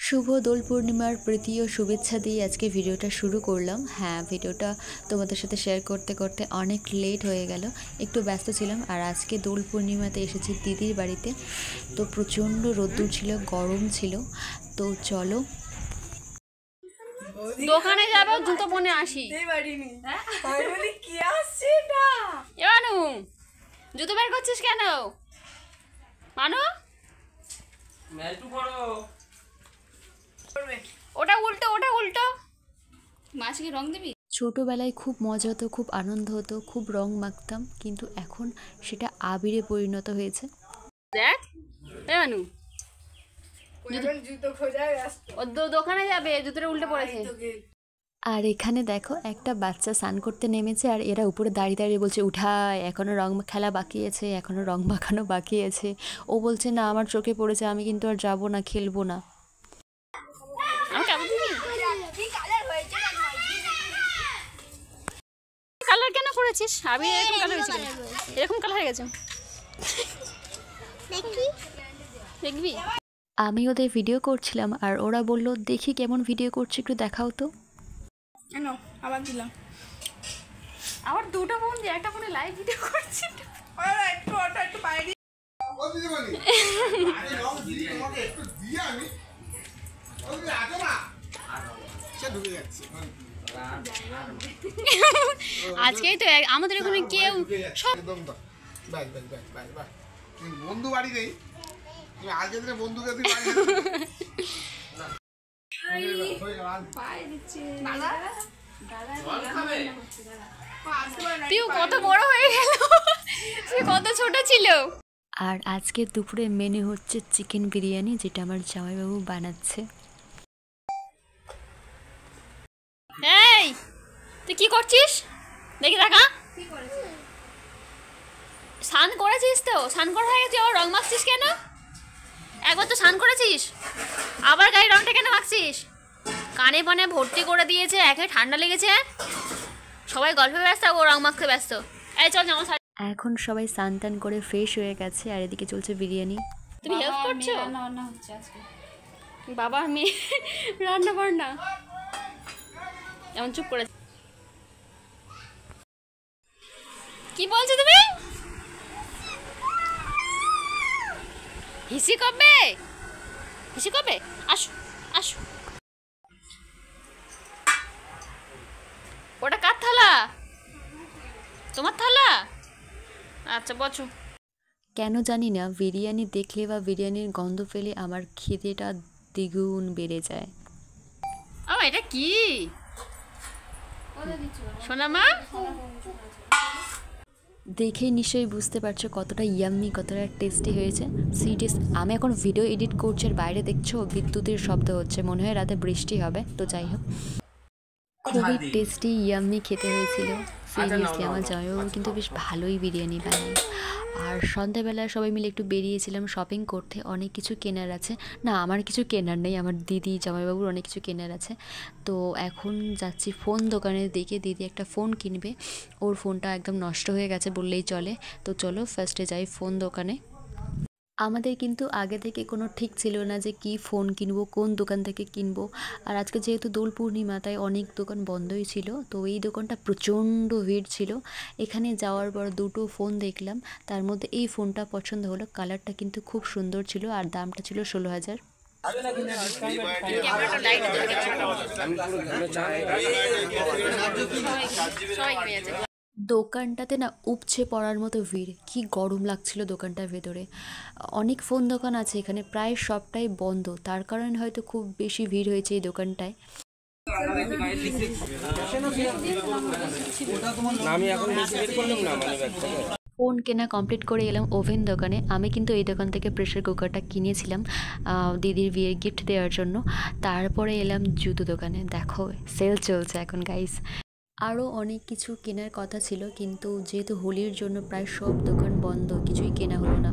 শুভ দোল পূর্ণিমার প্রীতি ও শুভেচ্ছা দিয়ে আজকে ভিডিওটা শুরু করলাম। হ্যাঁ, ভিডিওটা তোমাদের সাথে শেয়ার করতে করতে অনেক লেট হয়ে গেল, একটু ব্যস্ত ছিলাম। আর আজকে দোল পূর্ণিমাতে এসেছি দিদির বাড়িতে, তো প্রচণ্ড রোদ্দুর ছিল, গরম ছিল। তো চলো দোকানে যাবে, জুতো পরে আসি। জুতো বের করছিস কেন মানু? ওটা উল্টো, ওটা উল্টো। মাছকে রং দিবি? ছোটোবেলায় খুব মজা হতো, খুব আনন্দ হতো, খুব রং মাখতাম, কিন্তু এখন সেটা আবিরে পরিণত হয়েছে। দেখ মানু দোকানে যাবে, জুতোটা উল্টে পড়েছে। আর এখানে দেখো একটা বাচ্চা স্নান করতে নেমেছে, আর এরা উপরে দাঁড়িয়ে দাঁড়িয়ে বলছে উঠায়, এখনও রং খেলা বাকি আছে, এখনও রং মাখানো বাকি আছে। ও বলছে না, আমার চোখে পড়েছে, আমি কিন্তু আর যাবো না, খেলবো না। কালার কেন করেছিস? আমি এরকম কালার হয়েছে, এরকম কালার হয়ে গেছে, দেখবি? আমি ওদের ভিডিও করছিলাম, আর ওরা বলল দেখি কেমন ভিডিও করছে, একটু দেখাও তো। আবার দিলাম, আবার দুটো ফোন দিয়ে, একটা ফোনে লাইভ ভিডিও করছি। আজকেই তো আমাদের ওখানে কেউ বন্ধু বাড়ি নেই, আজকে দিনে বন্ধুকে তুই কত বড় হয়ে গেল, তুই কত ছোট ছিল। আর আজকে দুপুরে মেনু হচ্ছে চিকেন বিরিয়ানি, যেটা আমার জামাইবাবু বানাচ্ছে। এই তুই কি করছিস দেখি, দেখা। স্নান করেছিস তো? স্নান করা হয়ে গেছে, ও রং মাখছিস কেন? একবার তো স্নান করেছিস, আবার গায়ে রংটা কেন মাখছিস? কানে পানে ভর্তি করে দিয়েছে, একে ঠান্ডা লেগেছে, সবাই গল্পে ব্যস্ত, ও রং মাখতে ব্যস্ত। এই চল জামা। এখন সবাই স্নান টান করে ফ্রেশ হয়ে গেছে, আর এদিকে চলছে বিরিয়ানি। তুমি হেল্প করছো? রান্না হচ্ছে আজকে, বাবা মেয়ে রান্না বান্না। এমন চুপ করে কি বলছো তুমি? হিসি কবে? হিসি কবে? আসো আসো। ওটা কার থালা? তোমার থালা? আচ্ছা বসো। কেন জানি না, বিরিয়ানি দেখলে বা বিরিয়ানির গন্ধ পেলে আমার খিদেটা দ্বিগুণ বেড়ে যায়। এটা কি সোনা মা? দেখেই নিশ্চয়ই বুঝতে পারছো কতটা ইয়াম্মি, কতটা টেস্টি হয়েছে। সিরিয়াস, আমি এখন ভিডিও এডিট করছি, আর বাইরে দেখছো বিদ্যুতের শব্দ হচ্ছে, মনে হয় রাতে বৃষ্টি হবে। তো যাই হোক, খুবই টেস্টি ইয়াম্মি খেতে হয়েছিল। সিরিয়াসলি আমার জামাইবাবু কিন্তু বেশ ভালোই বিরিয়ানি বানায়। আর সন্ধ্যাবেলায় সবাই মিলে একটু বেরিয়েছিলাম শপিং করতে, অনেক কিছু কেনার আছে। না, আমার কিছু কেনার নেই, আমার দিদি জামাইবাবুর অনেক কিছু কেনার আছে। তো এখন যাচ্ছি ফোন দোকানের দিকে, দিদি একটা ফোন কিনবে, ওর ফোনটা একদম নষ্ট হয়ে গেছে বললেই চলে। তো চলো ফার্স্টে যাই ফোন দোকানে। আমাদের কিন্তু আগে থেকে কোনো ঠিক ছিল না যে কি ফোন কিনবো, কোন দোকান থেকে কিনবো। আর আজকে যেহেতু দোল পূর্ণিমা, তাই অনেক দোকান বন্ধই ছিল। তো এই দোকানটা প্রচণ্ড ভিড় ছিল। এখানে যাওয়ার পর দুটো ফোন দেখলাম, তার মধ্যে এই ফোনটা পছন্দ হলো। কালারটা কিন্তু খুব সুন্দর ছিল, আর দামটা ছিল 16,000। দোকানটাতে না উপচে পড়ার মতো ভিড়, কি গরম লাগছিল দোকানটার ভেতরে। অনেক ফোন দোকান আছে এখানে, প্রায় সবটাই বন্ধ, তার কারণে হয়তো খুব বেশি ভিড় হয়েছে এই দোকানটায়। ফোন কেনা কমপ্লিট করে এলাম ওভেন দোকানে। আমি কিন্তু এই দোকান থেকে প্রেশার কুকারটা কিনেছিলাম দিদির বিয়ে গিফট দেওয়ার জন্য। তারপরে এলাম জুতো দোকানে, দেখো সেল চলছে এখন গাইস। আরও অনেক কিছু কেনার কথা ছিল, কিন্তু যেহেতু হোলির জন্য প্রায় সব দোকান বন্ধ, কিছুই কেনা হলো না।